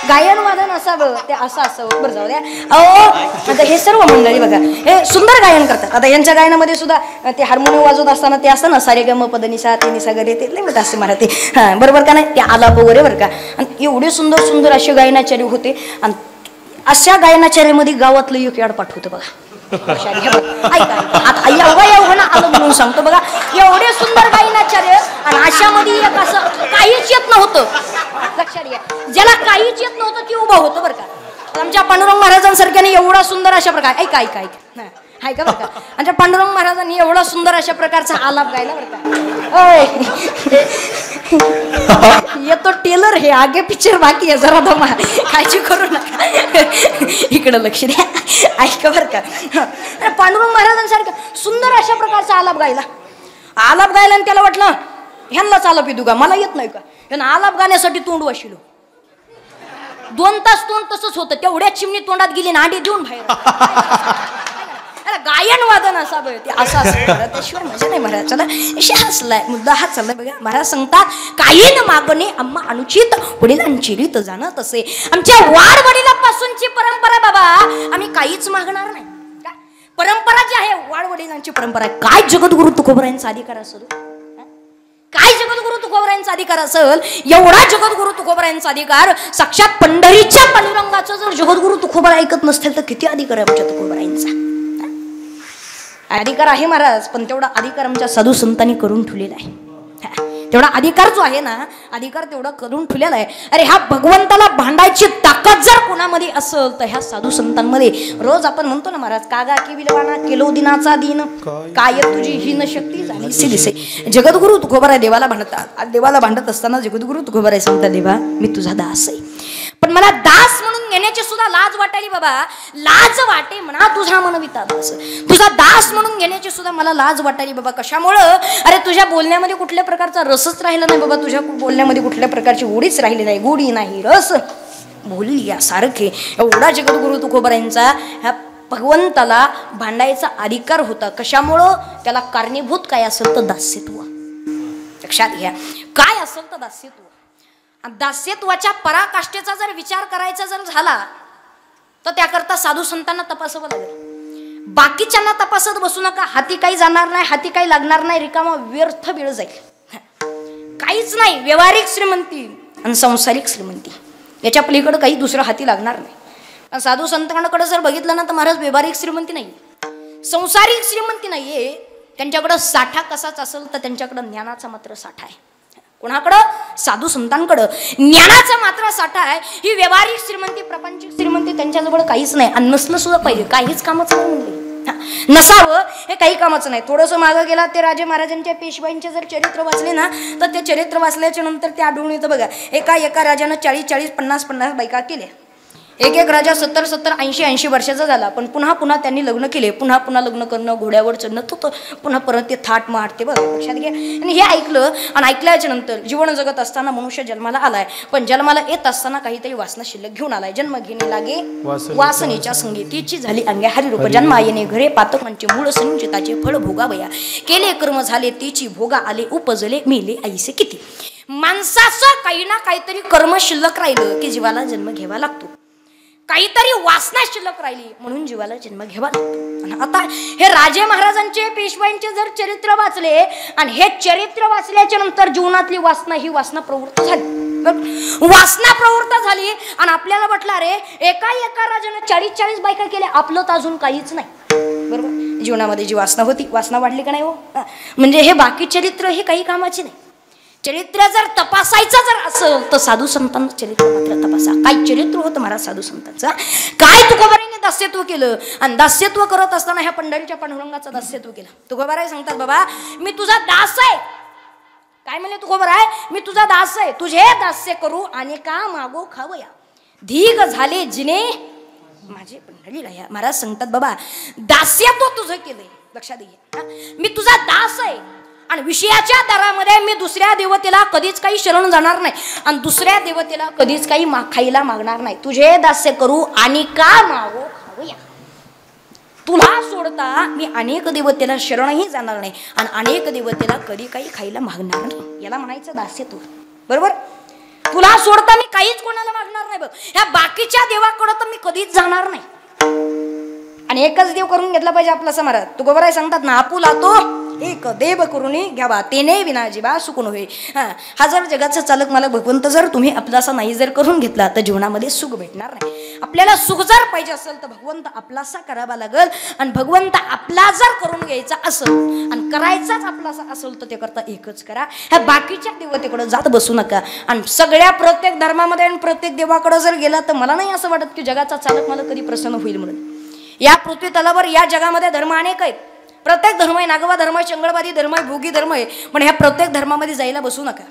गायन वादन असावं ते असं असावं. बरं जाऊ द्या. अहो आता हे सर्व मंडळी बघा हे सुंदर गायन करतात. आता यांच्या गायनामध्ये सुद्धा ते हार्मोनियम वाजवत असताना ते असं ना सारे ग म पद निसा ते निसा ग रे ते लय म्हणत असते मराठी. हां बरोबर का नाही. ते आलाप वगैरे बरं का. आणि एवढे सुंदर सुंदर असे गायनाचार्य होते. आणि अशा गायनाचार्यामध्ये गावातलं एक याड पाठ होतं बघा. ऐका आता एवढं ना आलं म्हणून सांगतो बघा. एवढे सुंदर गायनाचार्य आणि अशामध्ये एक असं काहीच येत नव्हतं. लक्षात घ्या. ज्याला काहीच येत नव्हतं ते उभं होतं बरं का. आमच्या पांडुरंग महाराजांसारख्याने एवढा सुंदर अशा प्रकार ऐका ऐका ऐका हाय का बरं का. आमच्या पांडुरंग महाराजांनी एवढा सुंदर अशा प्रकारचा आलाप गायला बरं का. येतो टेलर हे आगे पिक्चर बाकी आहे जरा दमा काळजी करू नका. इकडं लक्ष द्या. ऐका बरं का. पांडुरंग महाराजांसारखं सुंदर अशा प्रकारचा आलाप गायला आणि त्याला वाटलं ह्यांनाच आलाप येतो का मला येत नाही का. त्यांना आलाप गाण्यासाठी तोंड वाशिलो. 2 तास तोंड तसंच होतं. तेवढ्या चिमणी तोंडात गेली नाडी देऊन बाहेर. गायन वादन असावं ते असं असं त्याशिवाय मजा नाही. महाराज चला हसलाय मुद्दा हा चाललाय बघा. महाराज सांगतात काही न मागणे आम्हा अनुचित वडिलांची रीत जाणत असे. आमच्या वाड वडिलांपासूनची परंपरा बाबा आम्ही काहीच मागणार नाही. परंपरा जी आहे वाड वडिलांची परंपरा आहे. काय जगद्गुरु तुकोबरायांचा अधिकार असेल. काय जगद्गुरु तुकोबरायांचा अधिकार असेल. एवढा जगद्गुरु तुकोबरायांचा अधिकार साक्षात पंढरीच्या पांडुरंगाचं जर जगद्गुरु तुकोबरा ऐकत नसतील तर किती अधिकार आहे आमच्या तुकोबरायांचा. अधिकार आहे महाराज पण तेवढा अधिकार आमच्या साधू संतांनी करून ठेवलेला आहे. तेवढा अधिकार जो आहे ना अधिकार तेवढा करून ठेवलेला आहे. अरे ह्या भगवंताला भांडायची ताकद जर कोणामध्ये असेल तर ह्या साधू संतांमध्ये. रोज आपण म्हणतो ना महाराज कागा की विलवाना केलो दिनाचा दिन काय तुझी हीन शक्ती झाली दिसे. जगद्गुरु तुकोबराय देवाला भांडतात. देवाला भांडत असताना जगद्गुरु तुकोबराय सांगतात देवा मी तुझा दास आहे पण मला दास म्हणून घेण्याची सुद्धा लाज वाटायली बाबा. लाज वाटे म्हणा तुझा मनविता दास. तुझा दास म्हणून घेण्याची सुद्धा मला लाज वाटायली बाबा. कशामुळं. अरे तुझ्या बोलण्यामध्ये कुठल्या प्रकारचा रसच राहिला नाही बाबा. तुझ्या बोलण्यामध्ये कुठल्या प्रकारची गोडीच राहिली नाही. गोडी नाही रस बोलली यासारखे. एवढा जगद्गुरु तुकोबरायांचा ह्या भगवंताला भांडायचा अधिकार होता. कशामुळं त्याला कारणीभूत काय असेल तर दास्यत्व. लक्षात घ्या काय असेल तर दास्यत्व. दास्यत्वाच्या पराकाष्ठेचा जर विचार करायचा जर झाला तर त्याकरता साधू संतांना तपासावं लागेल. बाकीच्यांना तपासत बसू नका. हाती काही जाणार नाही हाती काही लागणार नाही. रिकामा व्यर्थ वेळ जाईल. काहीच नाही. व्यवहारिक श्रीमंती आणि सांसारिक श्रीमंती याच्या पलीकडे काही दुसरं हाती लागणार नाही. साधू संतांकडे जर बघितलं ना तर महाराज व्यवहारिक श्रीमंती नाही संसारिक श्रीमंती नाहीये. त्यांच्याकडं साठा कसाच असेल तर त्यांच्याकडं ज्ञानाचा मात्र साठा आहे. कोणाकडं साधू संतांकडं ज्ञानाचा मात्र साठा आहे. ही व्यवहारिक श्रीमंती प्रापंचिक श्रीमंती त्यांच्याजवळ काहीच नाही. आणि नसलं सुद्धा पाहिजे. काहीच कामाचं नाही म्हणले नसावं हे काही कामाचं नाही. थोडंसं मागं गेला ते राजे महाराजांच्या पेशवाईंचे जर चरित्र वाचले ना तर ते चरित्र वाचल्याच्या नंतर ते आढळून येतं बघा. एका राजानं 40 50 बायका केल्या. एक राजा 70 80 वर्षाचा झाला पण पुन्हा त्यांनी लग्न केले. पुन्हा लग्न करणं घोड्यावर चढणं तो पुन्हा परत ते थाट मारते बघा. लक्षात घ्या. आणि हे ऐकलं आणि ऐकल्याच्या नंतर जीवन जगत असताना मनुष्य जन्माला आलाय पण जन्माला येत असताना काहीतरी वासना शिल्लक घेऊन आलाय. जन्म घेणे लागे वासनेच्या संगीतीची झाली अंग्या हरिरूप जन्मा येणे घरे पातकांचे मूळ संचिताचे फळ भोगावया केले कर्म झाले तीची भोगा आले उपजले मेले आईसे किती. माणसाचं काही ना काहीतरी कर्म शिल्लक राहिलं की जीवाला जन्म घ्यावा लागतो. काहीतरी वासना शिल्लक राहिली म्हणून जीवाला जन्म घ्यावा लागतो. आता हे राजे महाराजांचे पेशवाईंचे जर चरित्र वाचले आणि हे चरित्र वाचल्याच्या नंतर जीवनातली वासना ही वासना प्रवृत्त झाली. वासना प्रवृत्त झाली आणि आपल्याला वाटलं अरे एका राजाने 40 बायका केल्या आपलं तर अजून काहीच नाही. बरोबर. जीवनामध्ये जी वासना होती वासना वाढली का नाही हो. म्हणजे हे बाकी चरित्र हे काही कामाचे नाही. चरित्र जर तपासायचं जर असेल तर साधू संतांचं चरित्र मात्र तपासा. काय चरित्र होतं महाराज साधू संतांचं. काय तुकोबारायांनी दास्यत्व केलं आणि दास्यत्व करत असताना ह्या पंढरीच्या पांडुरंगाचं दास्यत्व केलं. तुकोबाराय सांगतात बाबा मी तुझा दास आहे. काय म्हणले तुकोबाराय मी तुझा दास आहे. तुझे दास्य करू आणि का मागो खावया धीग झाले जिने माझे पंढरीला. महाराज सांगतात बाबा दास्यत्व तुझं केलंय. लक्षात घे. मी तुझा दास आहे आणि विषयाच्या दारामध्ये मी दुसऱ्या देवतेला कधीच काही शरण जाणार नाही आणि दुसऱ्या देवतेला कधीच काही खायला मागणार नाही. तुझे दास्य करू आणि का मागो खावया. तुला सोडता मी अनेक देवतेला शरणही जाणार नाही आणि अनेक देवतेला कधी काही खायला मागणार नाही. याला म्हणायचं दास्यत्व. बरोबर. तुला सोडता मी काहीच कोणाला मागणार नाही बघ. ह्या बाकीच्या देवाकडं तर मी कधीच जाणार नाही. आणि एकच देव करून घेतला पाहिजे आपला समारात. तू गोबराय सांगतात ना, आपुला तो एक देव करूनी घ्यावा तेने विना जीवा सुकून होय. हा जर जगाचा चालक मला भगवंत जर तुम्ही आपलासा नाही जर करून घेतला तर जीवनामध्ये सुख भेटणार नाही. आपल्याला सुख जर पाहिजे असेल तर भगवंत आपलासा करावा लागल. आणि भगवंत आपला जर करून घ्यायचा असेल आणि करायचाच आपलासा असेल तर ते करता एकच करा. ह्या बाकीच्या देवतेकडे जात बसू नका. आणि सगळ्या प्रत्येक धर्मामध्ये आणि प्रत्येक देवाकडे जर गेला तर मला नाही असं वाटत की जगाचा चालक मला कधी प्रसन्न होईल म्हणून. या पृथ्वी तलावर या जगामध्ये धर्म अनेक आहेत. प्रत्येक धर्म आहे, नागवा धर्म आहे, चंगळवादी धर्म आहे, भोगी धर्म आहे. पण ह्या प्रत्येक धर्मामध्ये जायला बसू नका.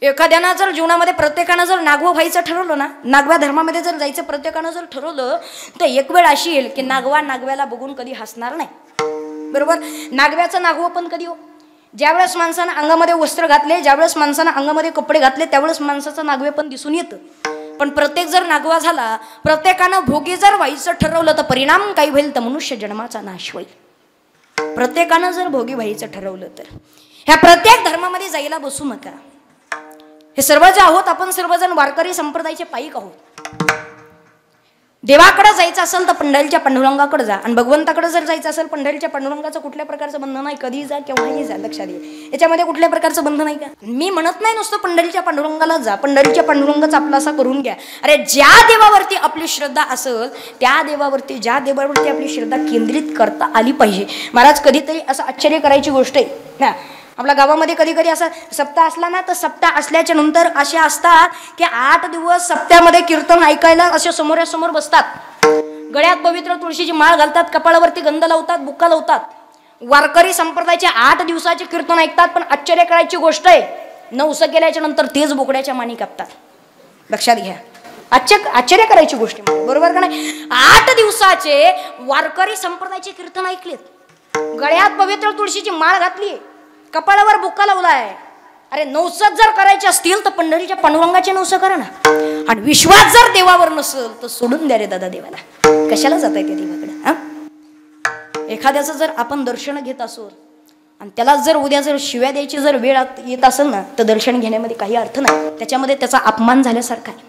एखाद्यानं जर जीवनामध्ये प्रत्येकानं जर नागवं व्हायचं ठरवलं ना, नागव्या धर्मामध्ये जर जायचं प्रत्येकानं जर ठरवलं तर एक वेळ अशी येईल की नागवा नागव्याला बघून कधी हसणार नाही. बरोबर. नागव्याचं नागवं पण कधी हो, ज्यावेळेस माणसानं अंगामध्ये वस्त्र घातले, ज्यावेळेस माणसानं अंगामध्ये कपडे घातले त्यावेळेस माणसाचं नागवे पण दिसून येतं. पण प्रत्येक जर नागवा झाला, प्रत्येकानं भोगी जर व्हायचं ठरवलं तर परिणाम काय होईल तर मनुष्य जन्माचा नाश होईल. प्रत्येकानं जर भोगी व्हायचं ठरवलं तर ह्या प्रत्येक धर्मामध्ये जायला बसू नका. हे सर्व जे आहोत आपण सर्वजण वारकरी संप्रदायाचे पायीक आहोत. देवाकडे जायचं असेल तर पंढरीच्या पांडुरंगाकडे जा. आणि भगवंताकडे जर जायचं असेल पंढरीच्या पांडुरंगाचं कुठल्या प्रकारचं बंधन नाही. कधी जा केव्हाही जा, लक्षात घे. याच्यामध्ये कुठल्या प्रकारचं बंधन नाही का. मी म्हणत नाही नुसतं पंढरीच्या पांडुरंगाला जा, पंढरीच्या पांडुरंगाचा आपला असा करून घ्या. अरे ज्या देवावरती आपली श्रद्धा असेल त्या देवावरती, ज्या देवावरती आपली श्रद्धा केंद्रित करता आली पाहिजे. महाराज कधीतरी असं आश्चर्य करायची गोष्ट आहे ना, आपल्या गावामध्ये कधी कधी असा सप्ताह असला ना तर सप्ताह असल्याच्या नंतर असे असतात की 8 दिवस सप्त्यामध्ये कीर्तन ऐकायला असे समोरासमोर बसतात. गळ्यात पवित्र तुळशीची माळ घालतात, कपाळावरती गंध लावतात, बुक्का लावतात. वारकरी संप्रदायाचे 8 दिवसाचे कीर्तन ऐकतात. पण आश्चर्य करायची गोष्ट आहे, 9 केल्याच्या नंतर तेच बोकड्याच्या मानी कापतात. लक्षात घ्या. आश्चर्य करायची गोष्ट आहे, बरोबर का नाही. 8 दिवसाचे वारकरी संप्रदायाचे कीर्तन ऐकलेत, गळ्यात पवित्र तुळशीची माळ घातली, कपाळावर बुक्का लावलाय. अरे 9 जर करायचे असतील तर पंढरीच्या पांडुरंगाचे 9 करा ना. आणि विश्वास जर देवावर नसेल तर सोडून द्या रे दादा देवाला. कशाला जाताय त्या देवाकडे. एखाद्याचं जर आपण दर्शन घेत असो आणि त्याला जर उद्या जर शिव्या द्यायची जर वेळ येत असेल ना तर दर्शन घेण्यामध्ये काही अर्थ नाही. त्याच्यामध्ये त्याचा अपमान झाल्यासारखा आहे.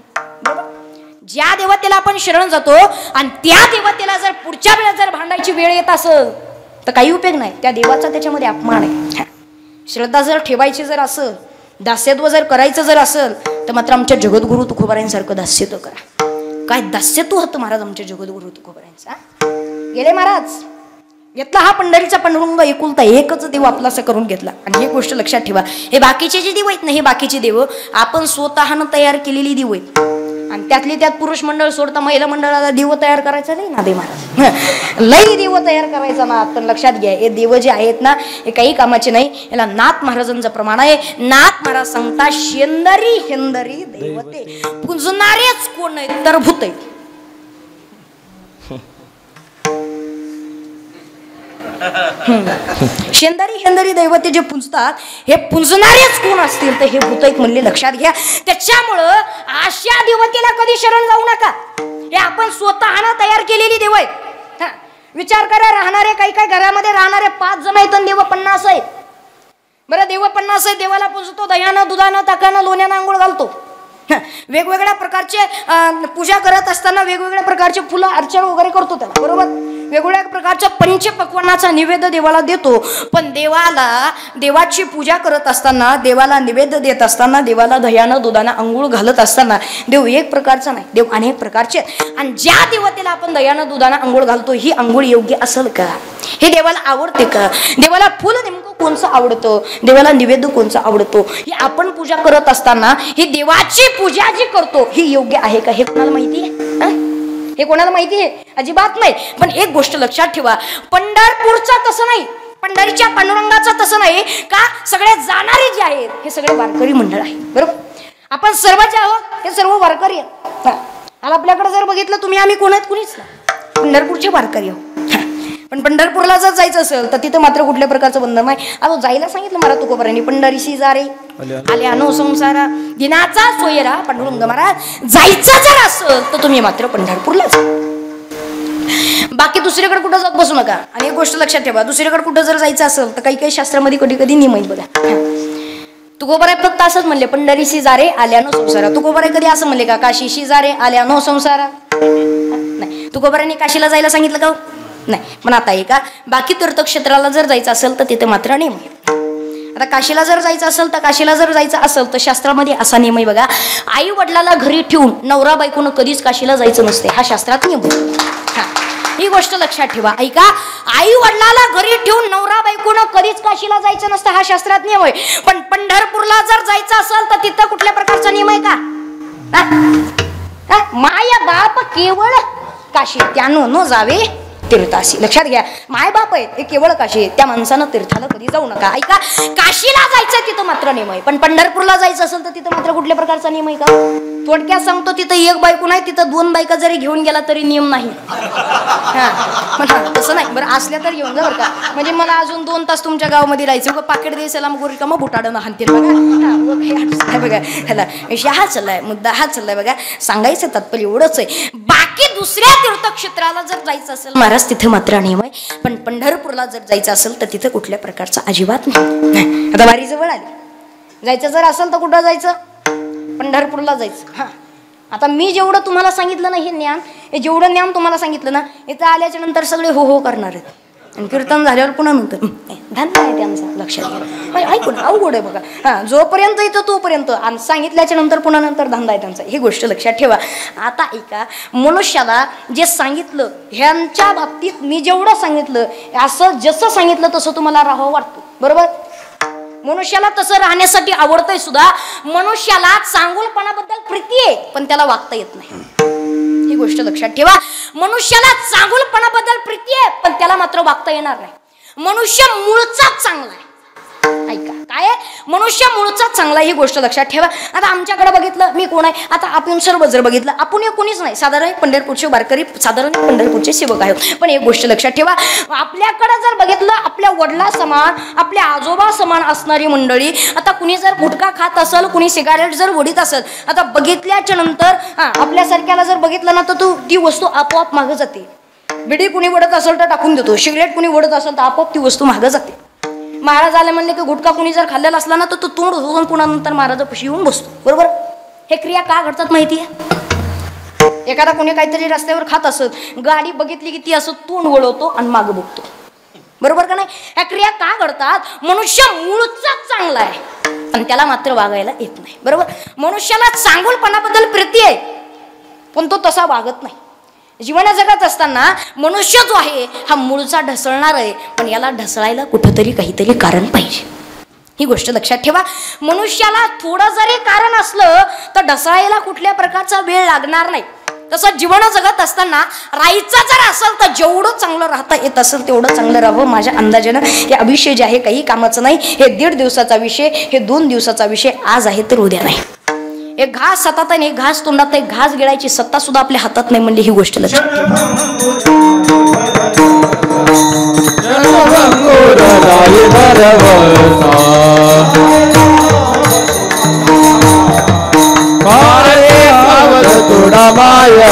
ज्या देवतेला आपण शरण जातो आणि त्या देवतेला जर पुढच्या वेळेस जर भांडायची वेळ येत असेल तर काही उपयोग नाही. त्या देवाचा त्याच्यामध्ये अपमान आहे. श्रद्धा जर ठेवायची जर असेल, दास्यत्व जर करायचं जर असेल तर मात्र आमच्या जगद्गुरु तुकोबारायांसारखं दास्यत्व करा. काय दास्यत्व होतं महाराज आमच्या जगद्गुरु तुकोबारायांचा. गेले महाराज घेतला हा पंढरीचा पांडुरंग एकुलता एकच देव आपलासा करून घेतला. आणि ही गोष्ट लक्षात ठेवा, हे बाकीचे जे देव आहेत ना, हे बाकीचे देव आपण स्वतःनं तयार केलेली देव आहेत. आणि त्यातली त्यात पुरुष मंडळ सोडता महिला मंडळाला देव तयार करायचा नाही ना. दे महाराज लई देव तयार करायचा ना. पण लक्षात घ्या, हे देव जे आहेत ना हे काही कामाचे नाही. याला नाथ महाराजांचं प्रमाण आहे. नाथ महाराज सांगता शेंदरी हेंदरी दैवते पुजणारेच कोण आहेत तर भूत आहेत. शेंदरी हेंदरी दैवते जे पुंजतात हे पुंजणारेच कोण असतील तर हे भूत आहेत म्हणले. लक्षात घ्या. त्याच्यामुळं अशा देवतेला कधी शरण जाऊ नका. हे आपण स्वतःनं तयार केलेली देव आहेत. विचार करा, राहणारे काही काही घरामध्ये राहणारे 5 जण आहेत आणि देव 50 आहेत. बरं, देव 50 आहेत, देवाला पुजतो, दह्यानं दुधानं ताकानं लोण्यानं आंघोळ घालतो, वेगवेगळ्या प्रकारचे पूजा करत असताना वेगवेगळ्या प्रकारचे फुलं अर्चना वगैरे करतो त्याला. बरोबर. वेगवेगळ्या प्रकारच्या पंचपक्वानाचा निवेद्य देवाला देतो. पण देवाला देवाची पूजा करत असताना, देवाला निवेद्य देत असताना, देवाला दह्यानं दुधानं अंघोळ घालत असताना देव एक प्रकारचा नाही, देव अनेक प्रकारचे. आणि ज्या देवतेला आपण दह्यानं दुधानं अंघोळ घालतो ही अंघोळ योग्य असेल का, हे देवाला आवडते का, देवाला फुल नेमकं कोणचं आवडतं, देवाला निवेद्य कोणचं आवडतो, ही आपण पूजा करत असताना ही देवाची पूजा जी करतो ही योग्य आहे का, हे कोणाला माहिती आहे? हे कोणाला माहिती आहे? अजिबात नाही. पण एक गोष्ट लक्षात ठेवा, पंढरपूरचा तसं नाही, पंढरीच्या पांडुरंगाचं तसं नाही का. सगळे जाणारे जे आहेत हे सगळे वारकरी मंडळ आहे. बरोबर. आपण सर्व जे आहोत हे सर्व वारकरी आहेत. आणि आपल्याकडे जर बघितलं तुम्ही, आम्ही कोण आहेत? कुणीच नाही, पंढरपूरचे वारकरी आहोत. पण पंढरपूरला जर जायचं असेल तर तिथं मात्र कुठल्या प्रकारचं बंधन नाही. आता जायला सांगितलं महाराज तुकोबारांनी, पंढरीशी जा रे आल्या नो संसारा दिनाचा सोयरा पांडुरंग महाराज. जायचं जर असेल तर तुम्ही मात्र पंढरपूरला जा, बाकी दुसरीकडे कुठं जात बसू नका. आणि एक गोष्ट लक्षात ठेवा, दुसरीकडे कुठं जर जायचं असेल तर काही काही शास्त्रामध्ये कधी कधी नियम आहेत बघा. तुकोबाराय फक्त असंच म्हणले, पंढरीशी जारे आल्यानो संसारात. तुकोबाराय कधी असं म्हणले का काशीशी जारे आल्यानो संसारात? नाही. तुकोबारांनी काशीला जायला सांगितलं का? नाही. पण आता का बाकी तीर्थक्षेत्राला जर जायचं असेल तर तिथे मात्र नियम आहे. आता काशीला जर जायचं असेल तर शास्त्रामध्ये असा नियम आहे बघा, आई वडिलाला घरी ठेवून नवरा बायकोनं कधीच काशीला जायचं नसते. हा शास्त्रात नियम आहे. ही गोष्ट लक्षात ठेवा. ऐका, आई वडिलाला घरी ठेवून नवरा बायकोनं कधीच काशीला जायचं नसतं. हा शास्त्रात नियम आहे. पण पंढरपूरला जर जायचं असेल तर तिथं कुठल्या प्रकारचा नियम आहे का? माया बाप केवळ काशी त्यानं न जावे तीर्थाशी. लक्षात घ्या, माय बाप आहे ते केवळ काशी, त्या माणसानं तीर्थाला कधी जाऊ नका. ऐका, काशीला जायचं तिथं मात्र नियम आहे. पण पंढरपूरला जायचं असेल तर तिथं मात्र कुठल्या प्रकारचा नियम आहे का? थोडक्यात सांगतो, तिथं एक बायको नाही, तिथं 2 बायका जरी घेऊन गेला तरी नियम नाही. तसं नाही. बरं असल्या तर घेऊन जा बरं का, म्हणजे मला अजून 2 तास तुमच्या गावामध्ये राहायचं. पाकिट द्यायचं मग रिकामा बुटाडं हाणतील बघा. बघा ह्याला विषय हा चाललाय, मुद्दा हा चाललाय बघा. सांगायचं तात्पर्य एवढंच आहे. बाकी दुसऱ्या तीर्थक्षेत्राला जर जायचं असेल महाराज तिथे मात्र नियम आहे. पण पंढरपूरला जर जायचं असेल तर तिथे कुठल्या प्रकारचा अजिबात नाही. आता वारी जवळ आली, जायचं जर असेल तर कुठं जायचं? पंढरपूरला जायचं. आता मी जेवढं तुम्हाला सांगितलं ना हे ज्ञान, हे जेवढं ज्ञान तुम्हाला सांगितलं ना, इथं आल्याच्या नंतर सगळे हो हो करणार आहेत. आणि कीर्तन झाल्यावर पुन्हा म्हणतो धंदा आहे त्यांचा. लक्षात घ्या, ऐकून अवघड आहे बघा. जोपर्यंत येतो तोपर्यंत, आणि सांगितल्याच्या नंतर पुन्हा नंतर धंदा आहे त्यांचा. ही गोष्ट लक्षात ठेवा. आता ऐका, मनुष्याला जे सांगितलं ह्यांच्या बाबतीत मी जेवढं सांगितलं, असं जसं सांगितलं तसं तुम्हाला राहावं वाटतं. बरोबर? मनुष्याला तसं राहण्यासाठी आवडतंय सुद्धा. मनुष्याला चांगुलपणाबद्दल प्रीती आहे पण त्याला वागता येत नाही. ही गोष्ट लक्षात ठेवा. मनुष्याला चांगुलपणाबद्दल प्रीती आहे पण त्याला मात्र वागता येणार नाही. मनुष्य मूळचाच चांगला आहे. ऐका, काय आहे? मनुष्य मूळचाच चांगला. ही गोष्ट लक्षात ठेवा. आता आमच्याकडे बघितलं, मी कोण आहे? आता आपण सर्व जर बघितलं, आपण कोणीच नाही, साधारण पंढरपूरचे वारकरी, साधारण पंढरपूरचे सेवक आहेत. पण एक गोष्ट लक्षात ठेवा, आपल्याकडे जर बघितलं, आपल्या वडिला समान, आपल्या आजोबा समान असणारी मंडळी, आता कुणी जर गुटखा खात असेल, कुणी सिगारेट जर ओढीत असेल, आता बघितल्याच्या नंतर आपल्यासारख्याला जर बघितलं ना तर ती वस्तू आपोआप मागं जाते. बिडी कुणी ओढत असेल तर टाकून देतो, सिगरेट कुणी ओढत असेल तर आपोआप ती वस्तू मागं जाते. महाराज आले म्हणले की गुटखा कुणी जर खाल्लेला असला ना तर तो तोंड धुवून पुन्हा नंतर महाराजापाशी येऊन बसतो. बरोबर? हे क्रिया का घडतात माहिती आहे? एखादा कोणी काहीतरी रस्त्यावर खात असत, गाडी बघितली की ती असं तोंड वळवतो आणि मागं बघतो. बरोबर का नाही? ह्या क्रिया का घडतात? मनुष्य मूळचाच चांगला आहे पण त्याला मात्र वागायला येत नाही. बरोबर? मनुष्याला चांगुलपणाबद्दल प्रीती आहे पण तो तसा वागत नाही. जीवन जगत असताना मनुष्य जो आहे हा मूळचा ढसळणार आहे पण याला ढसळायला कुठंतरी काहीतरी कारण पाहिजे. ही गोष्ट लक्षात ठेवा. मनुष्याला थोडं जरी कारण असलं तर ढसळायला कुठल्या प्रकारचा वेळ लागणार नाही. तसं जीवन जगत असताना राहायचं जर असेल तर जेवढं चांगलं राहता येत असेल तेवढं चांगलं राहावं. माझ्या अंदाजानं हे अविषय जे आहे काही कामाचं नाही. हे 1.5 दिवसाचा विषय, हे 2 दिवसाचा विषय, आज आहे तर उद्या नाही. एक घास हातात आहे, एक घास तोंडात आहे, घास गिळायची सत्ता सुद्धा आपल्या हातात नाही म्हणजे ही गोष्ट लक्षात माया